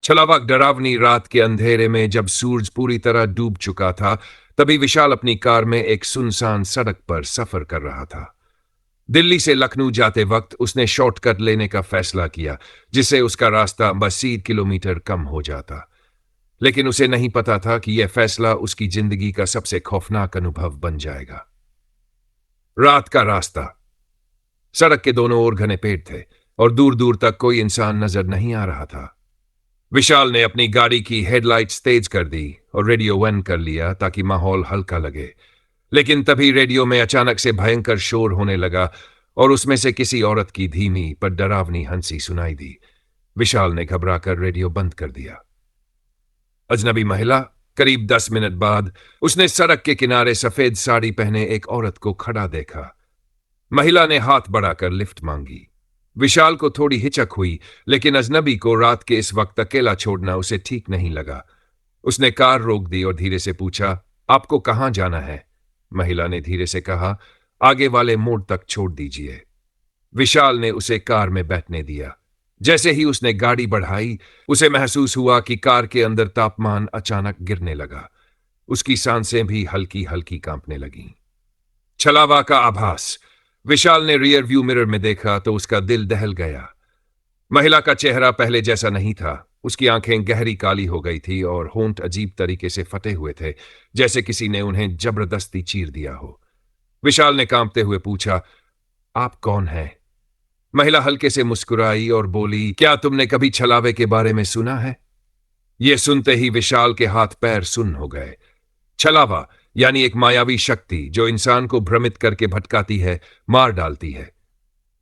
छलावा डरावनी रात के अंधेरे में जब सूरज पूरी तरह डूब चुका था, तभी विशाल अपनी कार में एक सुनसान सड़क पर सफर कर रहा था। दिल्ली से लखनऊ जाते वक्त उसने शॉर्टकट लेने का फैसला किया, जिससे उसका रास्ता 80 किलोमीटर कम हो जाता। लेकिन उसे नहीं पता था कि यह फैसला उसकी जिंदगी का सबसे खौफनाक अनुभव बन जाएगा। रात का रास्ता। सड़क के दोनों ओर घने पेड़ थे और दूर दूर तक कोई इंसान नजर नहीं आ रहा था। विशाल ने अपनी गाड़ी की हेडलाइट्स तेज कर दी और रेडियो ऑन कर लिया ताकि माहौल हल्का लगे। लेकिन तभी रेडियो में अचानक से भयंकर शोर होने लगा और उसमें से किसी औरत की धीमी पर डरावनी हंसी सुनाई दी। विशाल ने घबराकर रेडियो बंद कर दिया। अजनबी महिला। करीब 10 मिनट बाद उसने सड़क के किनारे सफेद साड़ी पहने एक औरत को खड़ा देखा। महिला ने हाथ बढ़ाकर लिफ्ट मांगी। विशाल को थोड़ी हिचक हुई, लेकिन अजनबी को रात के इस वक्त अकेला छोड़ना उसे ठीक नहीं लगा। उसने कार रोक दी और धीरे से पूछा, आपको कहां जाना है? महिला ने धीरे से कहा, आगे वाले मोड़ तक छोड़ दीजिए। विशाल ने उसे कार में बैठने दिया। जैसे ही उसने गाड़ी बढ़ाई, उसे महसूस हुआ कि कार के अंदर तापमान अचानक गिरने लगा। उसकी सांसें भी हल्की हल्की कांपने लगीं। छलावा का आभास। विशाल ने रियर व्यू मिरर में देखा तो उसका दिल दहल गया। महिला का चेहरा पहले जैसा नहीं था। उसकी आंखें गहरी काली हो गई थी और होंठ अजीब तरीके से फटे हुए थे, जैसे किसी ने उन्हें जबरदस्ती चीर दिया हो। विशाल ने कांपते हुए पूछा, आप कौन हैं? महिला हल्के से मुस्कुराई और बोली, क्या तुमने कभी छलावे के बारे में सुना है? यह सुनते ही विशाल के हाथ पैर सुन्न हो गए। छलावा यानी एक मायावी शक्ति जो इंसान को भ्रमित करके भटकाती है, मार डालती है।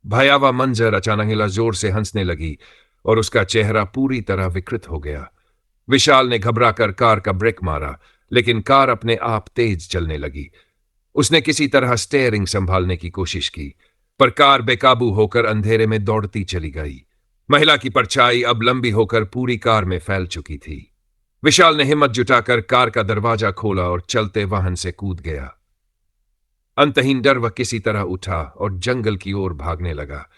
भयावह मंजर अचानक महिला जोर से हंसने लगी और उसका चेहरा पूरी तरह विकृत हो गया। विशाल ने घबराकर कार का ब्रेक मारा, लेकिन कार अपने आप तेज चलने लगी। उसने किसी तरह स्टीयरिंग संभालने की कोशिश की, पर कार बेकाबू होकर अंधेरे में दौड़ती चली गई। महिला की परछाई अब लंबी होकर पूरी कार में फैल चुकी थी। विशाल ने हिम्मत जुटाकर कार का दरवाजा खोला और चलते वाहन से कूद गया। अंतहीन डर वह किसी तरह उठा और जंगल की ओर भागने लगा,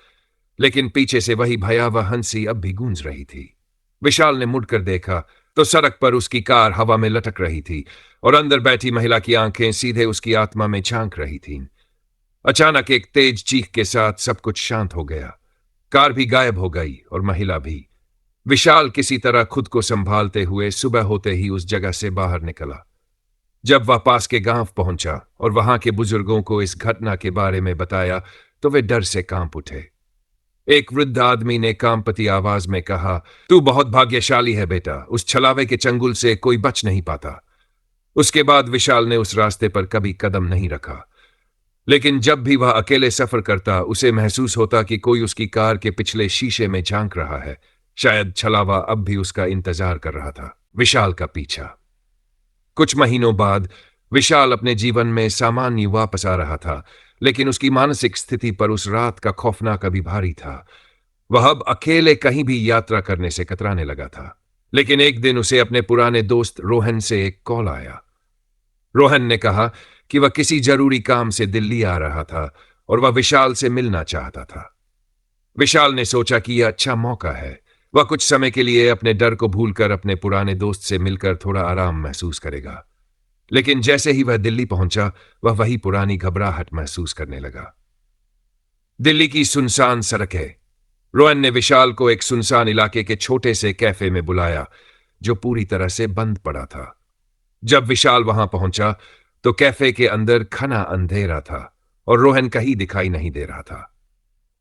लेकिन पीछे से वही भयावह हंसी अब भी गूंज रही थी। विशाल ने मुड़कर देखा तो सड़क पर उसकी कार हवा में लटक रही थी और अंदर बैठी महिला की आंखें सीधे उसकी आत्मा में झांक रही थीं। अचानक एक तेज चीख के साथ सब कुछ शांत हो गया। कार भी गायब हो गई और महिला भी। विशाल किसी तरह खुद को संभालते हुए सुबह होते ही उस जगह से बाहर निकला। जब वह पास के गांव पहुंचा और वहां के बुजुर्गों को इस घटना के बारे में बताया तो वे डर से कांप उठे। एक वृद्ध आदमी ने कांपती आवाज में कहा, तू बहुत भाग्यशाली है बेटा, उस छलावे के चंगुल से कोई बच नहीं पाता। उसके बाद विशाल ने उस रास्ते पर कभी कदम नहीं रखा, लेकिन जब भी वह अकेले सफर करता उसे महसूस होता कि कोई उसकी कार के पिछले शीशे में झांक रहा है। शायद छलावा अब भी उसका इंतजार कर रहा था। विशाल का पीछा। कुछ महीनों बाद विशाल अपने जीवन में सामान्य वापस आ रहा था, लेकिन उसकी मानसिक स्थिति पर उस रात का खौफनाक अभी भारी था। वह अब अकेले कहीं भी यात्रा करने से कतराने लगा था। लेकिन एक दिन उसे अपने पुराने दोस्त रोहन से एक कॉल आया। रोहन ने कहा कि वह किसी जरूरी काम से दिल्ली आ रहा था और वह विशाल से मिलना चाहता था। विशाल ने सोचा कि यह अच्छा मौका है। वह कुछ समय के लिए अपने डर को भूलकर अपने पुराने दोस्त से मिलकर थोड़ा आराम महसूस करेगा। लेकिन जैसे ही वह दिल्ली पहुंचा, वह वही पुरानी घबराहट महसूस करने लगा। दिल्ली की सुनसान सड़कें। रोहन ने विशाल को एक सुनसान इलाके के छोटे से कैफे में बुलाया, जो पूरी तरह से बंद पड़ा था। जब विशाल वहां पहुंचा तो कैफे के अंदर घना अंधेरा था और रोहन कहीं दिखाई नहीं दे रहा था।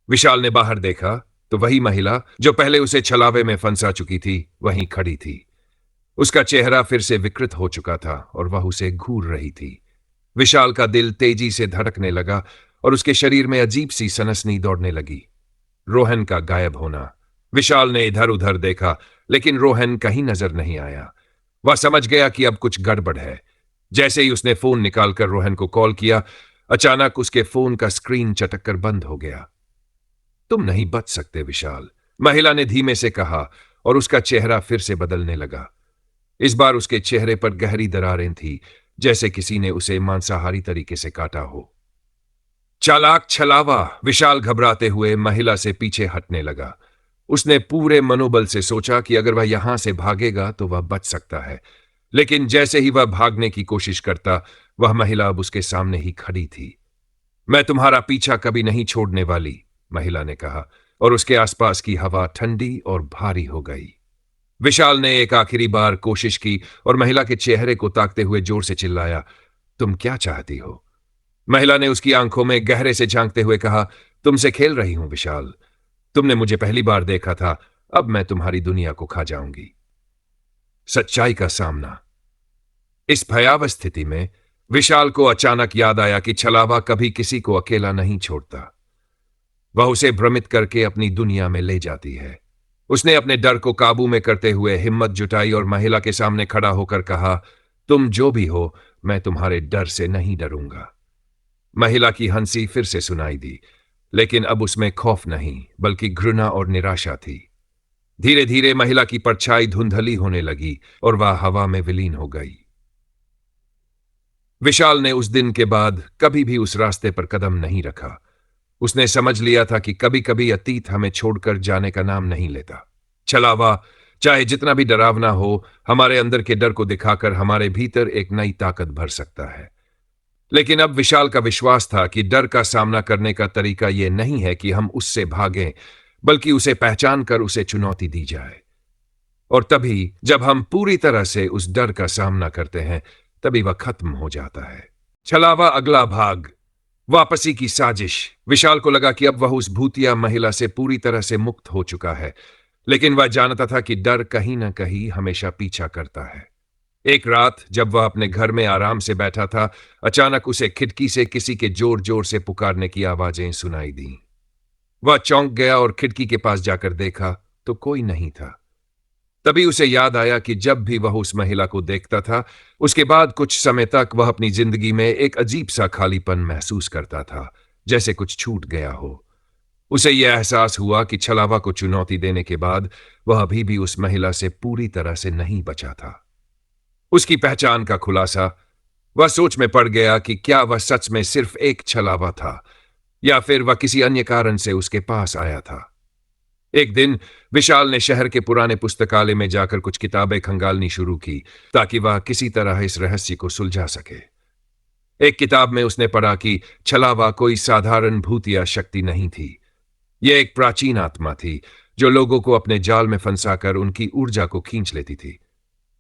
विशाल ने बाहर देखा तो वही महिला जो पहले उसे छलावे में फंसा चुकी थी वहीं खड़ी थी। उसका चेहरा फिर से विकृत हो चुका था और वह उसे घूर रही थी। विशाल का दिल तेजी से धड़कने लगा और उसके शरीर में अजीब सी सनसनी दौड़ने लगी। रोहन का गायब होना। विशाल ने इधर उधर देखा, लेकिन रोहन कहीं नजर नहीं आया। वह समझ गया कि अब कुछ गड़बड़ है। जैसे ही उसने फोन निकालकर रोहन को कॉल किया, अचानक उसके फोन का स्क्रीन चटक कर बंद हो गया। तुम नहीं बच सकते विशाल, महिला ने धीमे से कहा और उसका चेहरा फिर से बदलने लगा। इस बार उसके चेहरे पर गहरी दरारें थी, जैसे किसी ने उसे मांसाहारी तरीके से काटा हो। चालाक छलावा। विशाल घबराते हुए महिला से पीछे हटने लगा। उसने पूरे मनोबल से सोचा कि अगर वह यहां से भागेगा तो वह बच सकता है, लेकिन जैसे ही वह भागने की कोशिश करता, वह महिला अब उसके सामने ही खड़ी थी। मैं तुम्हारा पीछा कभी नहीं छोड़ने वाली, महिला ने कहा, और उसके आसपास की हवा ठंडी और भारी हो गई। विशाल ने एक आखिरी बार कोशिश की और महिला के चेहरे को ताकते हुए जोर से चिल्लाया, तुम क्या चाहती हो? महिला ने उसकी आंखों में गहरे से झांकते हुए कहा, तुमसे खेल रही हूं विशाल। तुमने मुझे पहली बार देखा था, अब मैं तुम्हारी दुनिया को खा जाऊंगी। सच्चाई का सामना। इस भयावह स्थिति में विशाल को अचानक याद आया कि छलावा कभी किसी को अकेला नहीं छोड़ता। वह उसे भ्रमित करके अपनी दुनिया में ले जाती है। उसने अपने डर को काबू में करते हुए हिम्मत जुटाई और महिला के सामने खड़ा होकर कहा, तुम जो भी हो, मैं तुम्हारे डर से नहीं डरूंगा। महिला की हंसी फिर से सुनाई दी, लेकिन अब उसमें खौफ नहीं बल्कि घृणा और निराशा थी। धीरे धीरे महिला की परछाई धुंधली होने लगी और वह हवा में विलीन हो गई। विशाल ने उस दिन के बाद कभी भी उस रास्ते पर कदम नहीं रखा। उसने समझ लिया था कि कभी कभी अतीत हमें छोड़कर जाने का नाम नहीं लेता। छलावा चाहे जितना भी डरावना हो, हमारे अंदर के डर को दिखाकर हमारे भीतर एक नई ताकत भर सकता है। लेकिन अब विशाल का विश्वास था कि डर का सामना करने का तरीका यह नहीं है कि हम उससे भागें, बल्कि उसे पहचान कर उसे चुनौती दी जाए। और तभी जब हम पूरी तरह से उस डर का सामना करते हैं, तभी वह खत्म हो जाता है। छलावा अगला भाग, वापसी की साजिश। विशाल को लगा कि अब वह उस भूतिया महिला से पूरी तरह से मुक्त हो चुका है, लेकिन वह जानता था कि डर कहीं ना कहीं हमेशा पीछा करता है। एक रात जब वह अपने घर में आराम से बैठा था, अचानक उसे खिड़की से किसी के जोर जोर से पुकारने की आवाजें सुनाई दी। वह चौंक गया और खिड़की के पास जाकर देखा तो कोई नहीं था। तभी उसे याद आया कि जब भी वह उस महिला को देखता था, उसके बाद कुछ समय तक वह अपनी जिंदगी में एक अजीब सा खालीपन महसूस करता था, जैसे कुछ छूट गया हो। उसे यह एहसास हुआ कि छलावा को चुनौती देने के बाद वह अभी भी उस महिला से पूरी तरह से नहीं बचा था। उसकी पहचान का खुलासा। वह सोच में पड़ गया कि क्या वह सच में सिर्फ एक छलावा था, या फिर वह किसी अन्य कारण से उसके पास आया था। एक दिन विशाल ने शहर के पुराने पुस्तकालय में जाकर कुछ किताबें खंगालनी शुरू की, ताकि वह किसी तरह इस रहस्य को सुलझा सके। एक किताब में उसने पढ़ा कि छलावा कोई साधारण भूत या शक्ति नहीं थी। यह एक प्राचीन आत्मा थी जो लोगों को अपने जाल में फंसाकर उनकी ऊर्जा को खींच लेती थी।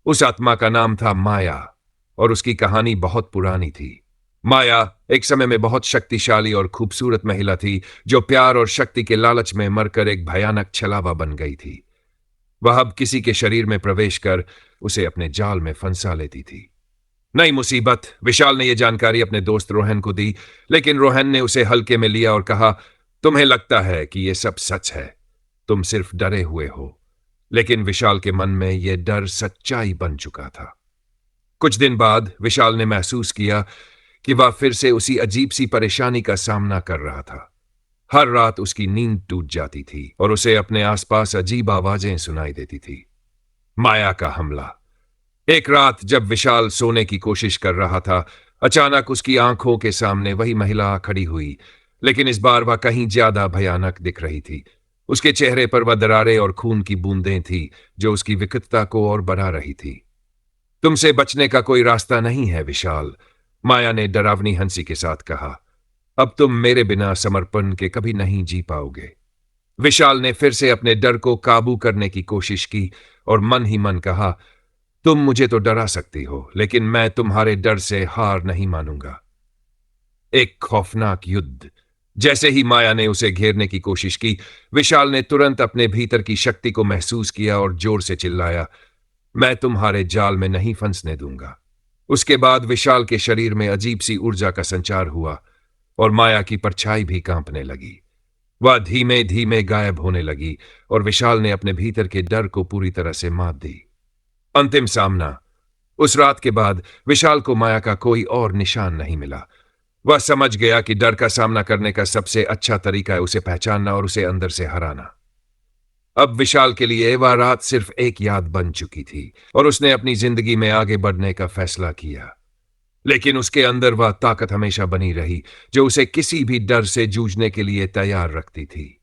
उस आत्मा का नाम था माया, और उसकी कहानी बहुत पुरानी थी। माया एक समय में बहुत शक्तिशाली और खूबसूरत महिला थी, जो प्यार और शक्ति के लालच में मरकर एक भयानक छलावा बन गई थी। वह अब किसी के शरीर में प्रवेश कर उसे अपने जाल में फंसा लेती थी। नई मुसीबत। विशाल ने यह जानकारी अपने दोस्त रोहन को दी, लेकिन रोहन ने उसे हल्के में लिया और कहा, तुम्हें लगता है कि यह सब सच है, तुम सिर्फ डरे हुए हो। लेकिन विशाल के मन में यह डर सच्चाई बन चुका था। कुछ दिन बाद विशाल ने महसूस किया कि वह फिर से उसी अजीब सी परेशानी का सामना कर रहा था। हर रात उसकी नींद टूट जाती थी और उसे अपने आसपास अजीब आवाजें सुनाई देती थी। माया का हमला। एक रात जब विशाल सोने की कोशिश कर रहा था, अचानक उसकी आंखों के सामने वही महिला खड़ी हुई, लेकिन इस बार वह कहीं ज्यादा भयानक दिख रही थी। उसके चेहरे पर वह दरारें और खून की बूंदें थी, जो उसकी विकृतता को और बढ़ा रही थी। तुमसे बचने का कोई रास्ता नहीं है विशाल, माया ने डरावनी हंसी के साथ कहा। अब तुम मेरे बिना समर्पण के कभी नहीं जी पाओगे। विशाल ने फिर से अपने डर को काबू करने की कोशिश की और मन ही मन कहा, तुम मुझे तो डरा सकती हो, लेकिन मैं तुम्हारे डर से हार नहीं मानूंगा। एक खौफनाक युद्ध। जैसे ही माया ने उसे घेरने की कोशिश की, विशाल ने तुरंत अपने भीतर की शक्ति को महसूस किया और जोर से चिल्लाया, मैं तुम्हारे जाल में नहीं फंसने दूंगा। उसके बाद विशाल के शरीर में अजीब सी ऊर्जा का संचार हुआ और माया की परछाई भी कांपने लगी। वह धीमे धीमे गायब होने लगी और विशाल ने अपने भीतर के डर को पूरी तरह से मात दी। अंतिम सामना। उस रात के बाद विशाल को माया का कोई और निशान नहीं मिला। वह समझ गया कि डर का सामना करने का सबसे अच्छा तरीका है उसे पहचानना और उसे अंदर से हराना। अब विशाल के लिए वह रात सिर्फ एक याद बन चुकी थी और उसने अपनी जिंदगी में आगे बढ़ने का फैसला किया। लेकिन उसके अंदर वह ताकत हमेशा बनी रही, जो उसे किसी भी डर से जूझने के लिए तैयार रखती थी।